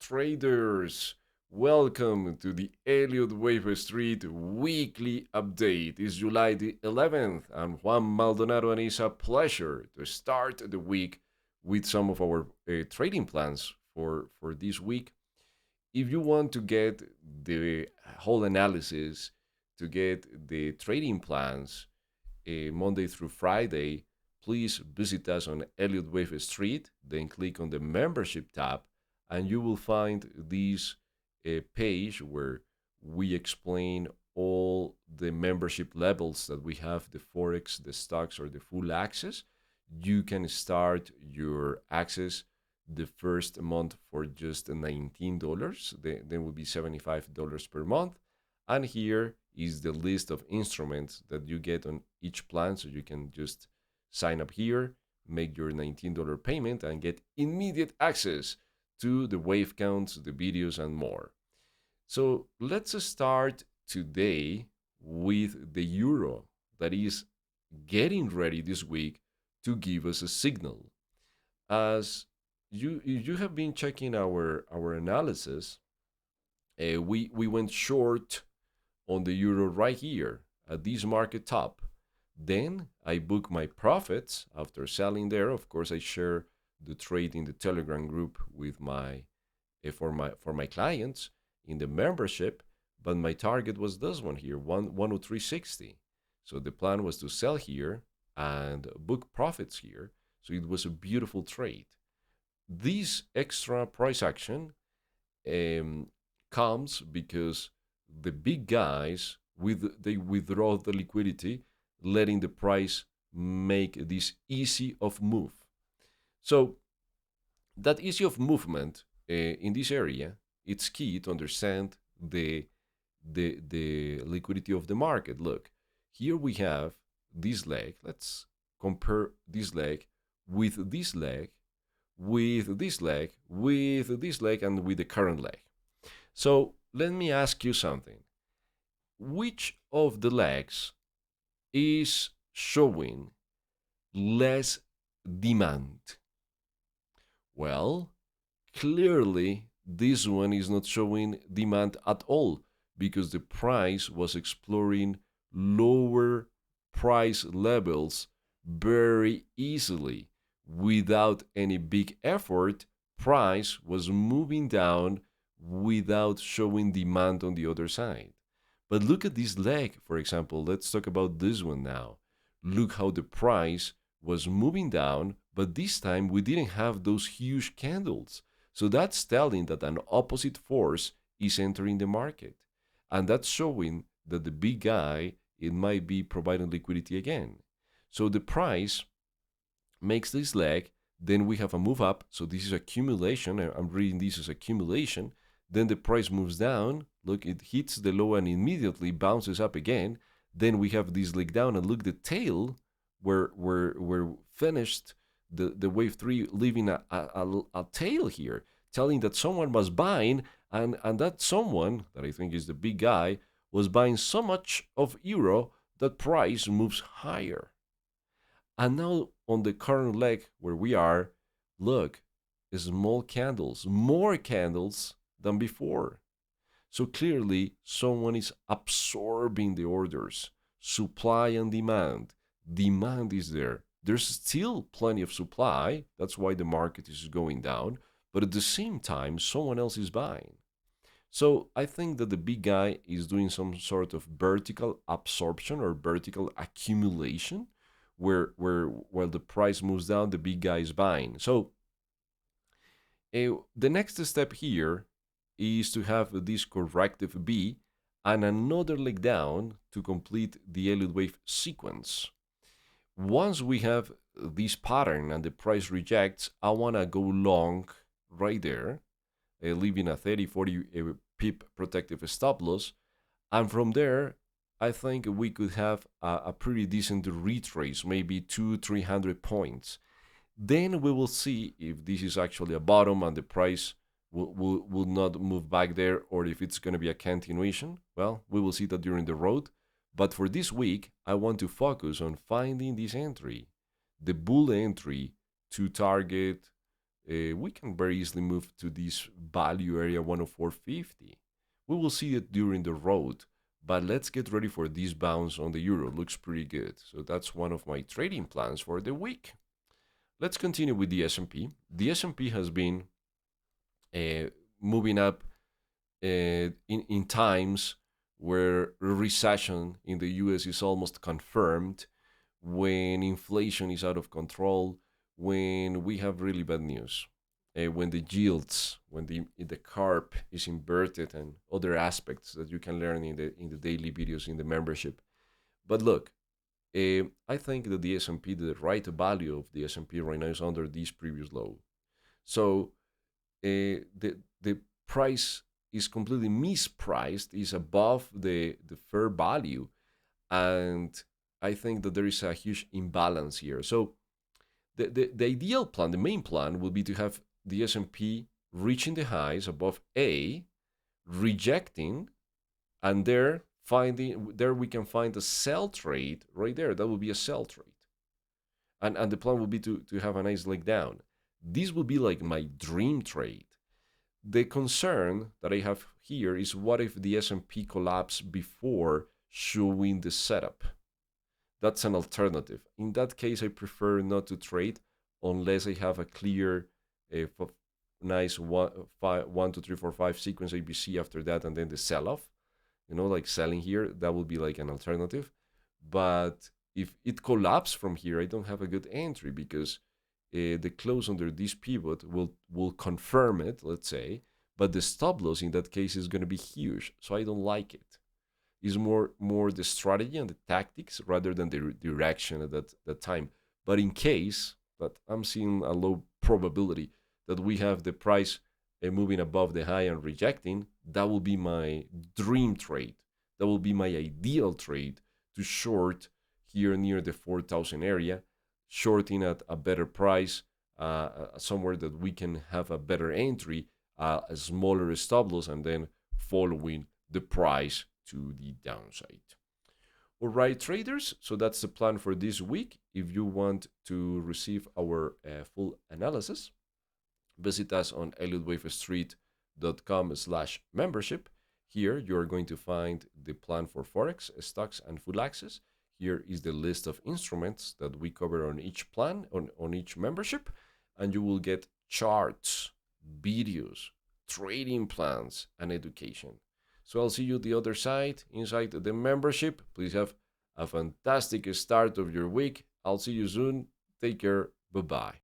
traders. Welcome to the Elliott Wave Street weekly update. It's July the 11th. I'm Juan Maldonado, and it's a pleasure to start the week with some of our trading plans for this week. If you want to get the whole analysis, to get the trading plans Monday through Friday, please visit us on Elliott Wave Street. Then click on the membership tab, and you will find this page where we explain all the membership levels that we have, the Forex, the stocks, or the full access. You can start your access the first month for just $19. Then will be $75 per month. And here is the list of instruments that you get on each plan. So you can just sign up here, make your $19 payment, and get immediate access to the wave counts, the videos, and more. So let's start today with the euro that is getting ready this week to give us a signal. As you have been checking our analysis, we went short on the euro right here at this market top. Then I book my profits after selling there. Of course, I share the trade in the Telegram group with my for my clients in the membership. But my target was this one here, 103.60. So the plan was to sell here and book profits here. So it was a beautiful trade. This extra price action comes because the big guys they withdraw the liquidity, letting the price make this easy of move. So that easy of movement in this area, it's key to understand the liquidity of the market. Look, here we have this leg. Let's compare this leg with this leg, with this leg, with this leg, and with the current leg. So let me ask you something. Which of the legs is showing less demand? Well, clearly this one is not showing demand at all because the price was exploring lower price levels very easily. Without any big effort, price was moving down without showing demand on the other side. But look at this leg, for example. Let's talk about this one now. Look how the price was moving down, but this time we didn't have those huge candles. So that's telling that an opposite force is entering the market. And that's showing that the big guy, it might be providing liquidity again. So the price makes this leg, then we have a move up. So this is accumulation. I'm reading this as accumulation. Then the price moves down. Look, it hits the low and immediately bounces up again. Then we have this leg down, and look, the tail where we're finished the wave 3, leaving a tail here, telling that someone was buying, and that someone, that I think is the big guy, was buying so much of euro that price moves higher. And now on the current leg where we are, look, small candles, more candles than before. So clearly someone is absorbing the orders, supply and demand. Demand is there. There's still plenty of supply. That's why the market is going down. But at the same time, someone else is buying. So I think that the big guy is doing some sort of vertical absorption or vertical accumulation, where while the price moves down, the big guy is buying. So the next step here is to have this corrective B and another leg down to complete the Elliott wave sequence. Once we have this pattern and the price rejects, I want to go long right there, leaving a 30-40 pip protective stop loss. And from there, I think we could have a pretty decent retrace, maybe 200-300 points. Then we will see if this is actually a bottom and the price will not move back there, or if it's going to be a continuation. Well, we will see that during the road. But for this week, I want to focus on finding this entry, the bull entry, to target we can very easily move to this value area 104.50. We will see it during the road, but let's get ready for this bounce on the euro. Looks pretty good. So that's one of my trading plans for the week. Let's continue with the S&P. The S&P has been uh, moving up in times where recession in the US is almost confirmed, when inflation is out of control, when we have really bad news, when the yields, when the carp is inverted, and other aspects that you can learn in the daily videos in the membership. But look, I think that the S&P, the right value of the S&P right now is under this previous low. So the price is completely mispriced, is above the fair value, and I think that there is a huge imbalance here. So the ideal plan, the main plan, will be to have the S&P reaching the highs above A, rejecting, and there we can find a sell trade right there. That will be a sell trade. And the plan will be to have a nice leg down. This will be like my dream trade. The concern that I have here is, what if the S&P collapse before showing the setup? That's an alternative. In that case, I prefer not to trade unless I have a clear, nice 1, 2, 3, 4, 5 sequence ABC after that, and then the sell-off. Like selling here, that would be like an alternative. But if it collapses from here, I don't have a good entry, because the close under this pivot will confirm it, let's say, but the stop loss in that case is going to be huge, so I don't like it. It's more the strategy and the tactics rather than the direction at that time. But in case that I'm seeing a low probability that we have the price moving above the high and rejecting, that will be my dream trade. That will be my ideal trade, to short here near the 4,000 area, shorting at a better price, somewhere that we can have a better entry, a smaller stop loss, and then following the price to the downside. All right, traders, so that's the plan for this week. If you want to receive our full analysis, visit us on elliottwavestreet.com/membership. Here you're going to find the plan for Forex, stocks, and full access. Here is the list of instruments that we cover on each plan, on each membership, and you will get charts, videos, trading plans, and education. So I'll see you the other side, inside the membership. Please have a fantastic start of your week. I'll see you soon. Take care. Bye-bye.